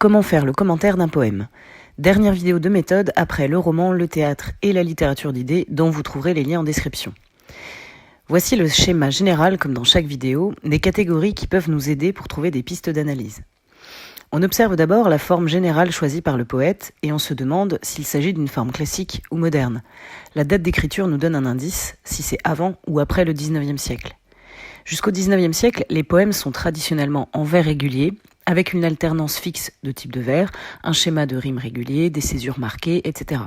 Comment faire le commentaire d'un poème. Dernière vidéo de méthode après le roman, le théâtre et la littérature d'idées dont vous trouverez les liens en description. Voici le schéma général, comme dans chaque vidéo, des catégories qui peuvent nous aider pour trouver des pistes d'analyse. On observe d'abord la forme générale choisie par le poète et on se demande s'il s'agit d'une forme classique ou moderne. La date d'écriture nous donne un indice, si c'est avant ou après le 19e siècle. Jusqu'au 19e siècle, les poèmes sont traditionnellement en vers réguliers, avec une alternance fixe de type de vers, un schéma de rimes régulier, des césures marquées, etc.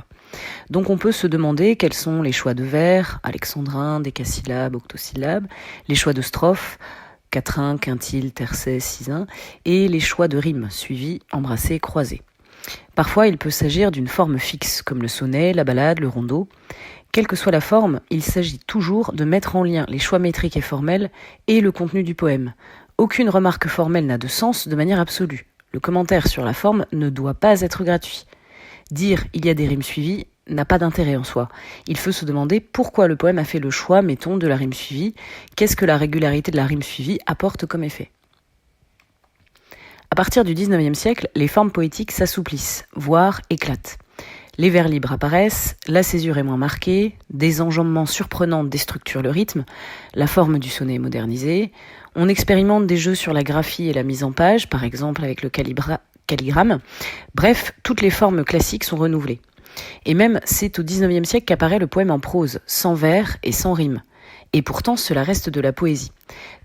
Donc on peut se demander quels sont les choix de vers, alexandrins, décasyllabes, octosyllabes, les choix de strophes, quatrain, quintile, tercet, sisin, et les choix de rimes, suivis, embrassés, croisés. Parfois il peut s'agir d'une forme fixe, comme le sonnet, la ballade, le rondeau. Quelle que soit la forme, il s'agit toujours de mettre en lien les choix métriques et formels et le contenu du poème. Aucune remarque formelle n'a de sens de manière absolue. Le commentaire sur la forme ne doit pas être gratuit. Dire « il y a des rimes suivies » n'a pas d'intérêt en soi. Il faut se demander pourquoi le poème a fait le choix, mettons, de la rime suivie. Qu'est-ce que la régularité de la rime suivie apporte comme effet ? À partir du 19e siècle, les formes poétiques s'assouplissent, voire éclatent. Les vers libres apparaissent, la césure est moins marquée, des enjambements surprenants déstructurent le rythme, la forme du sonnet est modernisée, on expérimente des jeux sur la graphie et la mise en page, par exemple avec le calligramme. Bref, toutes les formes classiques sont renouvelées. Et même, c'est au 19e siècle qu'apparaît le poème en prose, sans vers et sans rime. Et pourtant, cela reste de la poésie.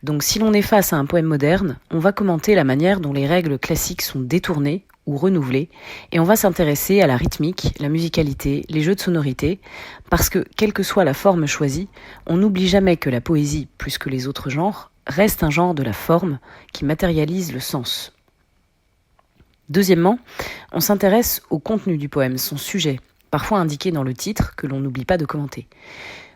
Donc si l'on est face à un poème moderne, on va commenter la manière dont les règles classiques sont détournées ou renouvelées, et on va s'intéresser à la rythmique, la musicalité, les jeux de sonorité, parce que, quelle que soit la forme choisie, on n'oublie jamais que la poésie, plus que les autres genres, reste un genre de la forme qui matérialise le sens. Deuxièmement, on s'intéresse au contenu du poème, son sujet, parfois indiqué dans le titre, que l'on n'oublie pas de commenter.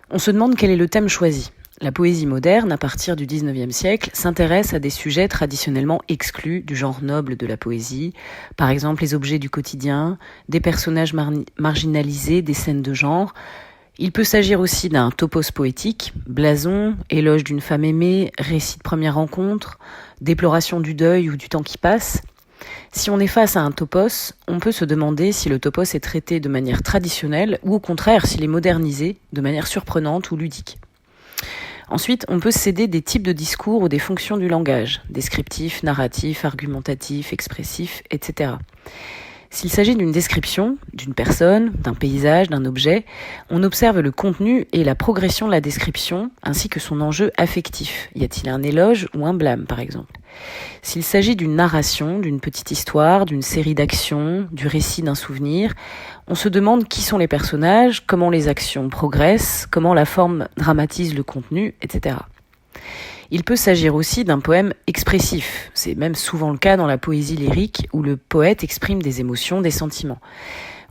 On se demande quel est le thème choisi. La poésie moderne, à partir du 19e siècle, s'intéresse à des sujets traditionnellement exclus du genre noble de la poésie, par exemple les objets du quotidien, des personnages marginalisés, des scènes de genre. Il peut s'agir aussi d'un topos poétique, blason, éloge d'une femme aimée, récit de première rencontre, déploration du deuil ou du temps qui passe. Si on est face à un topos, on peut se demander si le topos est traité de manière traditionnelle ou au contraire s'il est modernisé de manière surprenante ou ludique. Ensuite, on peut céder des types de discours ou des fonctions du langage, descriptif, narratif, argumentatif, expressif, etc. S'il s'agit d'une description, d'une personne, d'un paysage, d'un objet, on observe le contenu et la progression de la description, ainsi que son enjeu affectif. Y a-t-il un éloge ou un blâme, par exemple ? S'il s'agit d'une narration, d'une petite histoire, d'une série d'actions, du récit d'un souvenir, on se demande qui sont les personnages, comment les actions progressent, comment la forme dramatise le contenu, etc. Il peut s'agir aussi d'un poème expressif. C'est même souvent le cas dans la poésie lyrique où le poète exprime des émotions, des sentiments.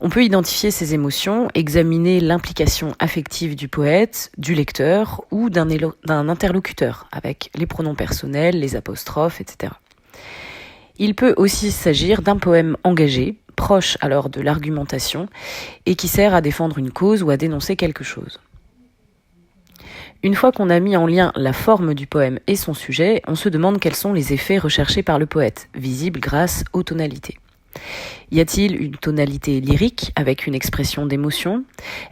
On peut identifier ces émotions, examiner l'implication affective du poète, du lecteur ou d'un interlocuteur, avec les pronoms personnels, les apostrophes, etc. Il peut aussi s'agir d'un poème engagé, proche alors de l'argumentation, et qui sert à défendre une cause ou à dénoncer quelque chose. Une fois qu'on a mis en lien la forme du poème et son sujet, on se demande quels sont les effets recherchés par le poète, visibles grâce aux tonalités. Y a-t-il une tonalité lyrique avec une expression d'émotion ?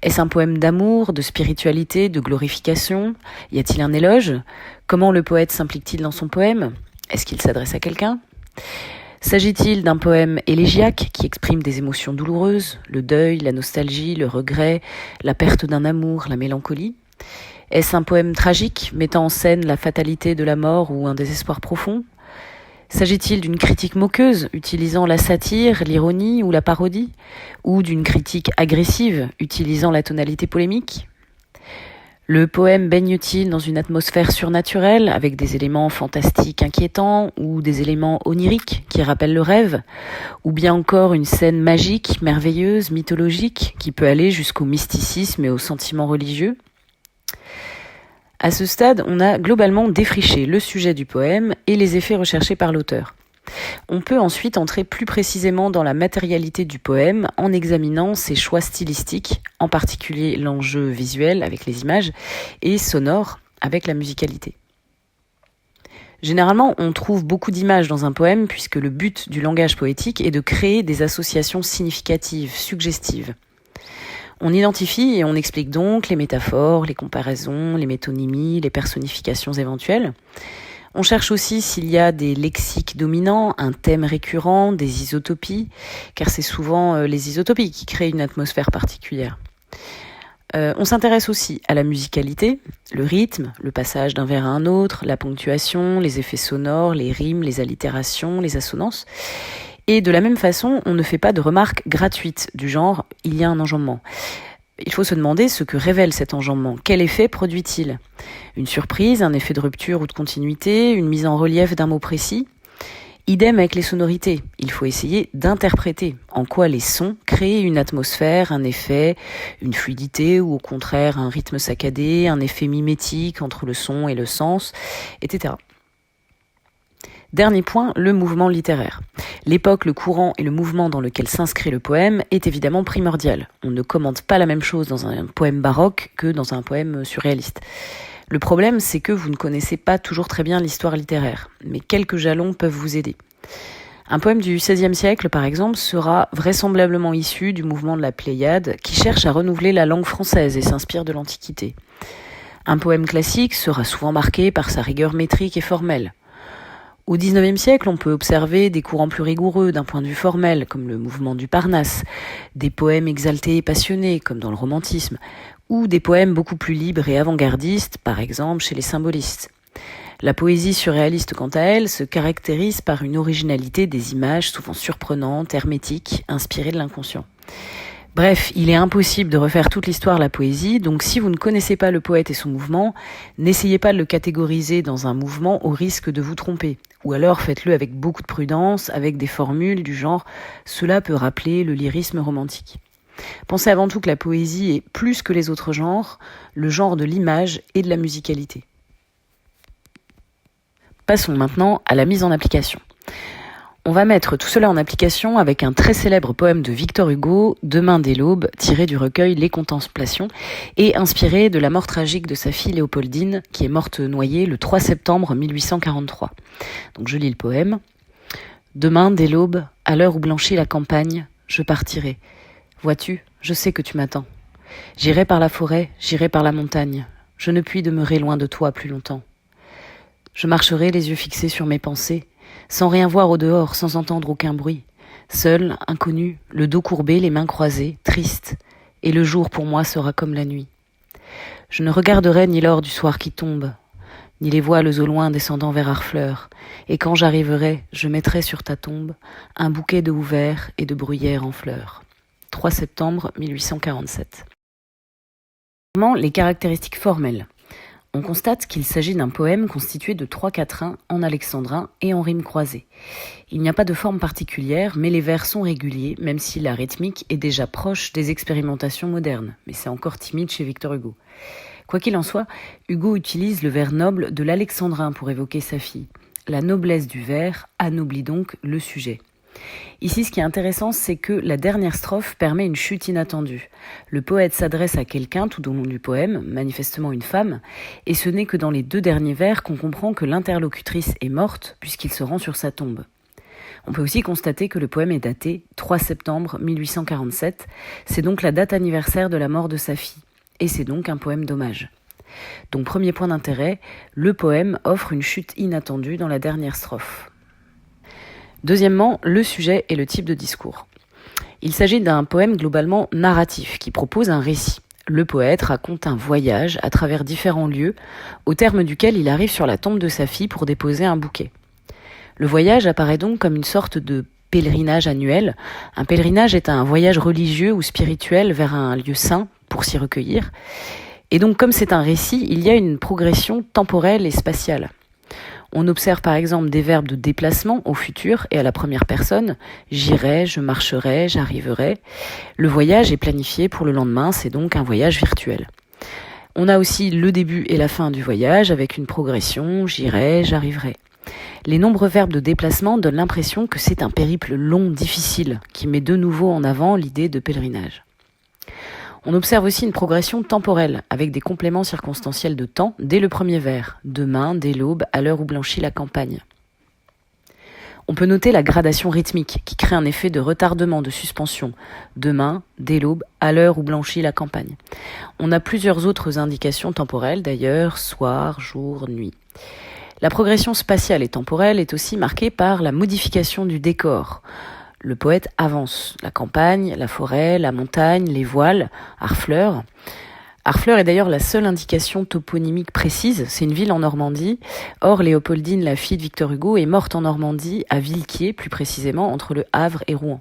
Est-ce un poème d'amour, de spiritualité, de glorification ? Y a-t-il un éloge ? Comment le poète s'implique-t-il dans son poème ? Est-ce qu'il s'adresse à quelqu'un ? S'agit-il d'un poème élégiaque qui exprime des émotions douloureuses, le deuil, la nostalgie, le regret, la perte d'un amour, la mélancolie ? Est-ce un poème tragique, mettant en scène la fatalité de la mort ou un désespoir profond ? S'agit-il d'une critique moqueuse, utilisant la satire, l'ironie ou la parodie ? Ou d'une critique agressive, utilisant la tonalité polémique ? Le poème baigne-t-il dans une atmosphère surnaturelle, avec des éléments fantastiques inquiétants, ou des éléments oniriques qui rappellent le rêve ? Ou bien encore une scène magique, merveilleuse, mythologique, qui peut aller jusqu'au mysticisme et au sentiment religieux ? À ce stade, on a globalement défriché le sujet du poème et les effets recherchés par l'auteur. On peut ensuite entrer plus précisément dans la matérialité du poème en examinant ses choix stylistiques, en particulier l'enjeu visuel avec les images et sonore avec la musicalité. Généralement, on trouve beaucoup d'images dans un poème puisque le but du langage poétique est de créer des associations significatives, suggestives. On identifie et on explique donc les métaphores, les comparaisons, les métonymies, les personnifications éventuelles. On cherche aussi s'il y a des lexiques dominants, un thème récurrent, des isotopies, car c'est souvent les isotopies qui créent une atmosphère particulière. On s'intéresse aussi à la musicalité, le rythme, le passage d'un vers à un autre, la ponctuation, les effets sonores, les rimes, les allitérations, les assonances. Et de la même façon, on ne fait pas de remarques gratuites du genre « il y a un enjambement ». Il faut se demander ce que révèle cet enjambement. Quel effet produit-il ? Une surprise, un effet de rupture ou de continuité, une mise en relief d'un mot précis ? Idem avec les sonorités. Il faut essayer d'interpréter en quoi les sons créent une atmosphère, un effet, une fluidité ou au contraire un rythme saccadé, un effet mimétique entre le son et le sens, etc. Dernier point, le mouvement littéraire. L'époque, le courant et le mouvement dans lequel s'inscrit le poème est évidemment primordial. On ne commente pas la même chose dans un poème baroque que dans un poème surréaliste. Le problème, c'est que vous ne connaissez pas toujours très bien l'histoire littéraire, mais quelques jalons peuvent vous aider. Un poème du XVIe siècle, par exemple, sera vraisemblablement issu du mouvement de la Pléiade, qui cherche à renouveler la langue française et s'inspire de l'Antiquité. Un poème classique sera souvent marqué par sa rigueur métrique et formelle. Au XIXe siècle, on peut observer des courants plus rigoureux d'un point de vue formel, comme le mouvement du Parnasse, des poèmes exaltés et passionnés, comme dans le romantisme, ou des poèmes beaucoup plus libres et avant-gardistes, par exemple chez les symbolistes. La poésie surréaliste, quant à elle, se caractérise par une originalité des images souvent surprenantes, hermétiques, inspirées de l'inconscient. Bref, il est impossible de refaire toute l'histoire de la poésie, donc si vous ne connaissez pas le poète et son mouvement, n'essayez pas de le catégoriser dans un mouvement au risque de vous tromper. Ou alors faites-le avec beaucoup de prudence, avec des formules du genre « cela peut rappeler le lyrisme romantique ». Pensez avant tout que la poésie est plus que les autres genres, le genre de l'image et de la musicalité. Passons maintenant à la mise en application. On va mettre tout cela en application avec un très célèbre poème de Victor Hugo, Demain dès l'aube, tiré du recueil Les Contemplations et inspiré de la mort tragique de sa fille Léopoldine, qui est morte noyée le 3 septembre 1843. Donc je lis le poème. Demain dès l'aube, à l'heure où blanchit la campagne, je partirai. Vois-tu, je sais que tu m'attends. J'irai par la forêt, j'irai par la montagne. Je ne puis demeurer loin de toi plus longtemps. Je marcherai les yeux fixés sur mes pensées, sans rien voir au dehors, sans entendre aucun bruit. Seul, inconnu, le dos courbé, les mains croisées, triste, et le jour pour moi sera comme la nuit. Je ne regarderai ni l'or du soir qui tombe, ni les voiles au loin descendant vers Harfleur, et quand j'arriverai, je mettrai sur ta tombe un bouquet de houverts et de bruyères en fleurs. 3 septembre 1847. Les caractéristiques formelles. On constate qu'il s'agit d'un poème constitué de 3 quatrains en alexandrin et en rimes croisées. Il n'y a pas de forme particulière, mais les vers sont réguliers, même si la rythmique est déjà proche des expérimentations modernes. Mais c'est encore timide chez Victor Hugo. Quoi qu'il en soit, Hugo utilise le vers noble de l'alexandrin pour évoquer sa fille. La noblesse du vers anoblit donc le sujet. Ici, ce qui est intéressant, c'est que la dernière strophe permet une chute inattendue. Le poète s'adresse à quelqu'un tout au long du poème, manifestement une femme, et ce n'est que dans les 2 derniers vers qu'on comprend que l'interlocutrice est morte puisqu'il se rend sur sa tombe. On peut aussi constater que le poème est daté 3 septembre 1847, c'est donc la date anniversaire de la mort de sa fille, et c'est donc un poème d'hommage. Donc premier point d'intérêt, le poème offre une chute inattendue dans la dernière strophe. Deuxièmement, le sujet et le type de discours. Il s'agit d'un poème globalement narratif qui propose un récit. Le poète raconte un voyage à travers différents lieux, au terme duquel il arrive sur la tombe de sa fille pour déposer un bouquet. Le voyage apparaît donc comme une sorte de pèlerinage annuel. Un pèlerinage est un voyage religieux ou spirituel vers un lieu saint pour s'y recueillir. Et donc comme c'est un récit, il y a une progression temporelle et spatiale. On observe par exemple des verbes de déplacement au futur et à la première personne. J'irai, je marcherai, j'arriverai. Le voyage est planifié pour le lendemain, c'est donc un voyage virtuel. On a aussi le début et la fin du voyage avec une progression, j'irai, j'arriverai. Les nombreux verbes de déplacement donnent l'impression que c'est un périple long, difficile, qui met de nouveau en avant l'idée de pèlerinage. On observe aussi une progression temporelle, avec des compléments circonstanciels de temps dès le premier vers, demain, dès l'aube, à l'heure où blanchit la campagne. On peut noter la gradation rythmique, qui crée un effet de retardement, de suspension, demain, dès l'aube, à l'heure où blanchit la campagne. On a plusieurs autres indications temporelles d'ailleurs, soir, jour, nuit. La progression spatiale et temporelle est aussi marquée par la modification du décor. Le poète avance, la campagne, la forêt, la montagne, les voiles, Harfleur. Harfleur est d'ailleurs la seule indication toponymique précise, c'est une ville en Normandie. Or, Léopoldine, la fille de Victor Hugo, est morte en Normandie, à Villequier, plus précisément, entre le Havre et Rouen.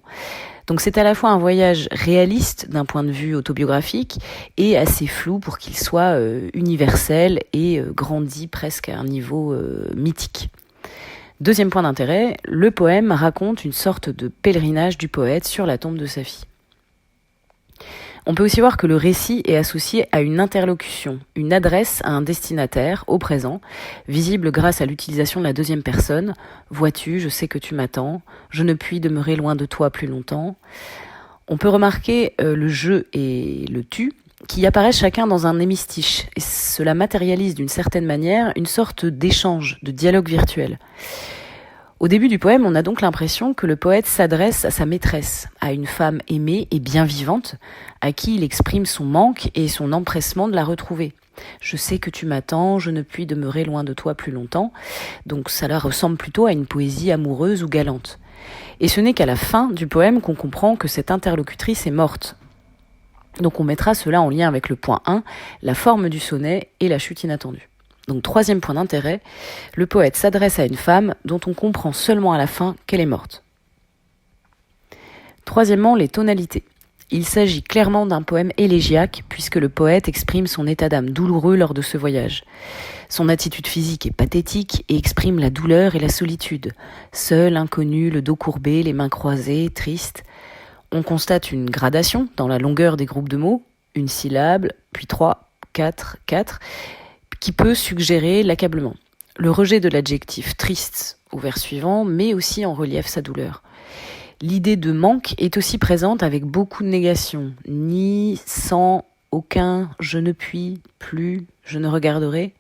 Donc c'est à la fois un voyage réaliste d'un point de vue autobiographique et assez flou pour qu'il soit universel et grandi presque à un niveau mythique. Deuxième point d'intérêt, le poème raconte une sorte de pèlerinage du poète sur la tombe de sa fille. On peut aussi voir que le récit est associé à une interlocution, une adresse à un destinataire, au présent, visible grâce à l'utilisation de la deuxième personne. « Vois-tu, je sais que tu m'attends, je ne puis demeurer loin de toi plus longtemps ». On peut remarquer le « je » et le « tu » qui apparaissent chacun dans un hémistiche, et cela matérialise d'une certaine manière une sorte d'échange, de dialogue virtuel. Au début du poème, on a donc l'impression que le poète s'adresse à sa maîtresse, à une femme aimée et bien vivante, à qui il exprime son manque et son empressement de la retrouver. Je sais que tu m'attends, je ne puis demeurer loin de toi plus longtemps. Donc cela ressemble plutôt à une poésie amoureuse ou galante. Et ce n'est qu'à la fin du poème qu'on comprend que cette interlocutrice est morte. Donc on mettra cela en lien avec le point 1, la forme du sonnet et la chute inattendue. Donc troisième point d'intérêt, le poète s'adresse à une femme dont on comprend seulement à la fin qu'elle est morte. Troisièmement, les tonalités. Il s'agit clairement d'un poème élégiaque puisque le poète exprime son état d'âme douloureux lors de ce voyage. Son attitude physique est pathétique et exprime la douleur et la solitude. Seul, inconnu, le dos courbé, les mains croisées, triste. On constate une gradation dans la longueur des groupes de mots, une syllabe, puis 3, 4, qui peut suggérer l'accablement. Le rejet de l'adjectif triste au vers suivant met aussi en relief sa douleur. L'idée de manque est aussi présente avec beaucoup de négations. Ni, sans, aucun, je ne puis, plus, je ne regarderai.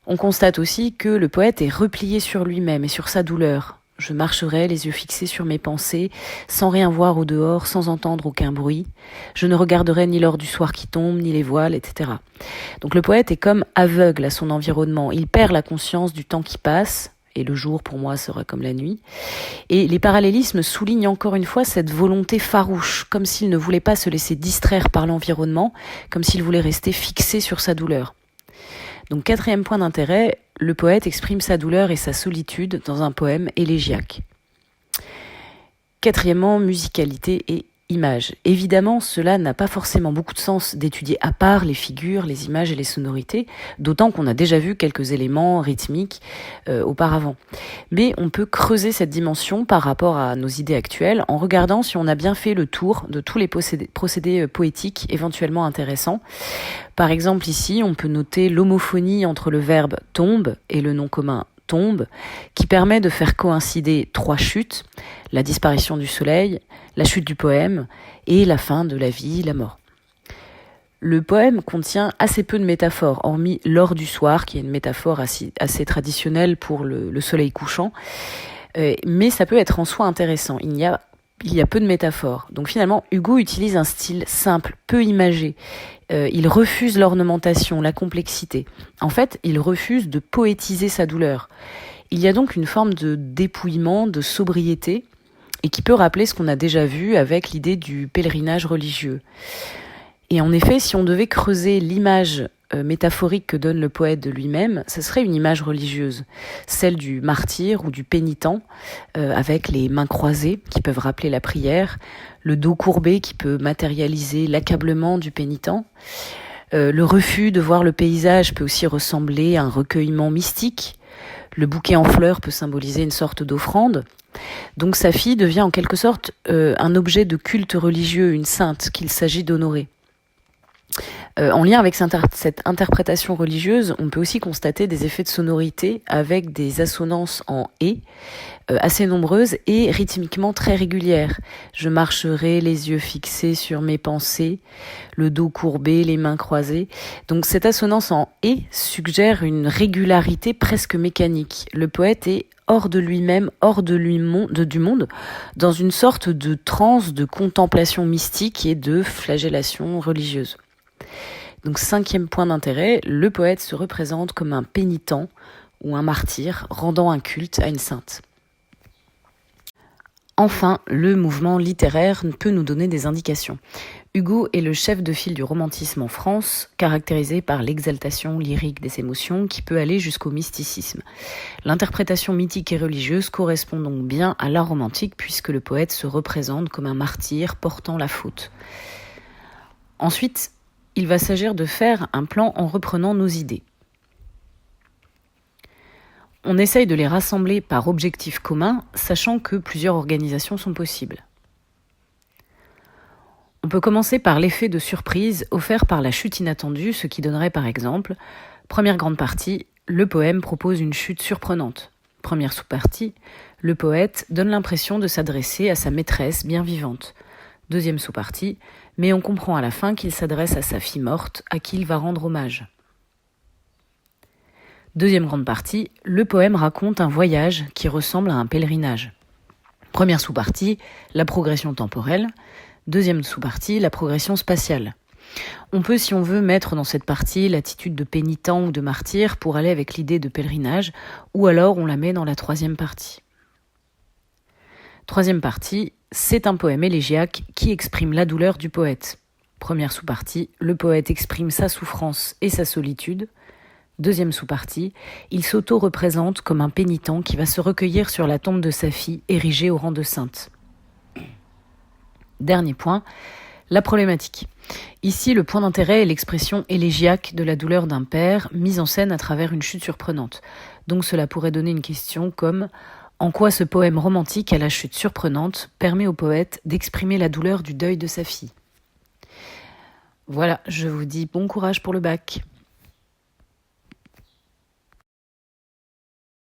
On constate aussi que le poète est replié sur lui-même et sur sa douleur. Je marcherai les yeux fixés sur mes pensées, sans rien voir au dehors, sans entendre aucun bruit. Je ne regarderai ni l'or du soir qui tombe, ni les voiles, etc. Donc le poète est comme aveugle à son environnement. Il perd la conscience du temps qui passe, et le jour pour moi sera comme la nuit. Et les parallélismes soulignent encore une fois cette volonté farouche, comme s'il ne voulait pas se laisser distraire par l'environnement, comme s'il voulait rester fixé sur sa douleur. Donc quatrième point d'intérêt, le poète exprime sa douleur et sa solitude dans un poème élégiaque. Quatrièmement, musicalité et images. Évidemment, cela n'a pas forcément beaucoup de sens d'étudier à part les figures, les images et les sonorités, d'autant qu'on a déjà vu quelques éléments rythmiques auparavant. Mais on peut creuser cette dimension par rapport à nos idées actuelles en regardant si on a bien fait le tour de tous les procédés poétiques éventuellement intéressants. Par exemple, ici, on peut noter l'homophonie entre le verbe tombe et le nom commun tombe, qui permet de faire coïncider 3 chutes, la disparition du soleil, la chute du poème et la fin de la vie, la mort. Le poème contient assez peu de métaphores, hormis l'or du soir, qui est une métaphore assez traditionnelle pour le soleil couchant, mais ça peut être en soi intéressant. Il y a peu de métaphores. Donc finalement, Hugo utilise un style simple, peu imagé. Il refuse l'ornementation, la complexité. En fait, il refuse de poétiser sa douleur. Il y a donc une forme de dépouillement, de sobriété, et qui peut rappeler ce qu'on a déjà vu avec l'idée du pèlerinage religieux. Et en effet, si on devait creuser l'image métaphorique que donne le poète de lui-même, ce serait une image religieuse, celle du martyr ou du pénitent, avec les mains croisées qui peuvent rappeler la prière, le dos courbé qui peut matérialiser l'accablement du pénitent. Le refus de voir le paysage peut aussi ressembler à un recueillement mystique. Le bouquet en fleurs peut symboliser une sorte d'offrande. Donc sa fille devient en quelque sorte un objet de culte religieux, une sainte qu'il s'agit d'honorer. En lien avec cette interprétation religieuse, on peut aussi constater des effets de sonorité avec des assonances en « et » assez nombreuses et rythmiquement très régulières. Je marcherai les yeux fixés sur mes pensées, le dos courbé, les mains croisées. Donc cette assonance en « et » suggère une régularité presque mécanique. Le poète est hors de lui-même, hors de du monde, dans une sorte de transe de contemplation mystique et de flagellation religieuse. Donc 5e point d'intérêt, le poète se représente comme un pénitent ou un martyr rendant un culte à une sainte. Enfin, le mouvement littéraire peut nous donner des indications. Hugo est le chef de file du romantisme en France, caractérisé par l'exaltation lyrique des émotions qui peut aller jusqu'au mysticisme. L'interprétation mythique et religieuse correspond donc bien à l'art romantique puisque le poète se représente comme un martyr portant la faute. Ensuite, il va s'agir de faire un plan en reprenant nos idées. On essaye de les rassembler par objectif commun, sachant que plusieurs organisations sont possibles. On peut commencer par l'effet de surprise offert par la chute inattendue, ce qui donnerait par exemple, première grande partie, le poème propose une chute surprenante. Première sous-partie, le poète donne l'impression de s'adresser à sa maîtresse bien vivante. Deuxième sous-partie, mais on comprend à la fin qu'il s'adresse à sa fille morte, à qui il va rendre hommage. Deuxième grande partie, le poème raconte un voyage qui ressemble à un pèlerinage. Première sous-partie, la progression temporelle. Deuxième sous-partie, la progression spatiale. On peut, si on veut, mettre dans cette partie l'attitude de pénitent ou de martyr pour aller avec l'idée de pèlerinage, ou alors on la met dans la troisième partie. Troisième partie, c'est un poème élégiaque qui exprime la douleur du poète. Première sous-partie, le poète exprime sa souffrance et sa solitude. Deuxième sous-partie, il s'auto-représente comme un pénitent qui va se recueillir sur la tombe de sa fille érigée au rang de sainte. Dernier point, la problématique. Ici, le point d'intérêt est l'expression élégiaque de la douleur d'un père, mise en scène à travers une chute surprenante. Donc cela pourrait donner une question comme « En quoi ce poème romantique à la chute surprenante permet au poète d'exprimer la douleur du deuil de sa fille ?» Voilà, je vous dis bon courage pour le bac.